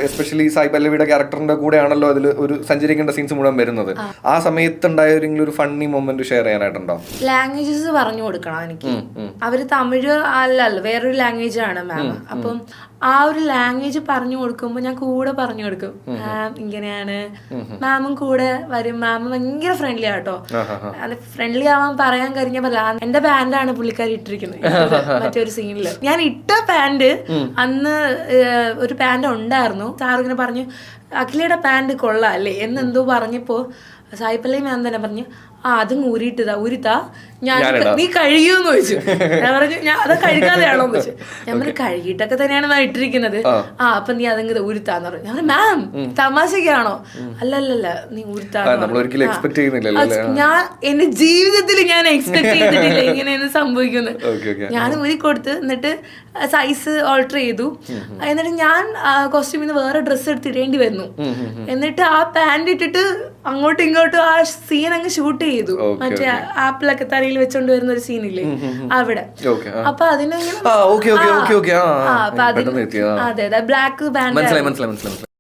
Especially Sai പല്ലവിയുടെ ക്യാരക്ടറിന്റെ കൂടെയാണല്ലോ അതിൽ ഒരു സഞ്ചരിക്കേണ്ട scenes മുഴുവൻ വരുന്നത്. ആ സമയത്ത് ഉണ്ടായ ഒരു ഫണ്ണി മൊമെന്റ് ഷെയർ ചെയ്യാനായിട്ടുണ്ടോ? ലാംഗ്വേജസ് പറഞ്ഞു കൊടുക്കണം എനിക്ക്. അവര് തമിഴ് അല്ലല്ലോ, വേറൊരു ലാംഗ്വേജ് ആണ് മാം. അപ്പം ആ ഒരു ലാംഗ്വേജ് പറഞ്ഞു കൊടുക്കുമ്പോൾ ഞാൻ കൂടെ പറഞ്ഞു കൊടുക്കും. മാം ഇങ്ങനെയാണ്, മാമും കൂടെ വരും. മാം ഭയങ്കര ഫ്രണ്ട്ലി ആട്ടോ. അത് ഫ്രണ്ട്ലി ആവാൻ പറയാൻ കഴിഞ്ഞ പോലെ എന്റെ പാന്റാണ് പുള്ളിക്കാരി ഇട്ടിരിക്കുന്നത് മറ്റൊരു സീനില്. ഞാൻ ഇട്ട പാന്റ് അന്ന് ഒരു പാന്റ് ഉണ്ടായിരുന്നു. സാറിങ്ങനെ പറഞ്ഞു അഖിലയുടെ പാന്റ് കൊള്ളാം അല്ലേ എന്നെന്തോ പറഞ്ഞപ്പോ സായി പല്ലവി മാം തന്നെ പറഞ്ഞു അതും ഊരിത്താ ഞാൻ നീ കഴുകിയെന്ന് ചോദിച്ചു. ഞാൻ പറഞ്ഞു ഞാൻ അത് കഴുകാതെയാണോന്ന് ചോദിച്ചു. ഞാൻ പറഞ്ഞു കഴുകിയിട്ടൊക്കെ തന്നെയാണ് ഞാൻ ഇട്ടിരിക്കുന്നത്. അപ്പൊ നീ അതങ്ങ് ഊരിത്താന്ന് പറഞ്ഞു. ഞാൻ മാം തമാശക്കാണോ? അല്ലല്ല നീ ഊരിത്താന്ന്. ഞാൻ എന്റെ ജീവിതത്തിൽ ഞാൻ എക്സ്പെക്ട് ചെയ്തിട്ടില്ല ഇങ്ങനെയൊന്നും സംഭവിക്കുന്നത്. ഞാൻ ഊരി കൊടുത്ത് എന്നിട്ട് സൈസ് ഓൾട്ടർ ചെയ്തു. എന്നിട്ട് ഞാൻ കോസ്റ്റ്യൂമിൽ നിന്ന് വേറെ ഡ്രസ്സ് എടുത്തിടേണ്ടി വന്നു. എന്നിട്ട് ആ പാന്റ് ഇട്ടിട്ട് അങ്ങോട്ടും ഇങ്ങോട്ടും ആ സീൻ അങ്ങ് ഷൂട്ട് ചെയ്തു. മറ്റേ ആപ്പിളൊക്കെ തലയിൽ വെച്ചോണ്ട് വരുന്ന ഒരു സീനില്ലേ അവിടെ. അപ്പൊ അതിന് അതെ ബ്ലാക്ക് പാന്റ്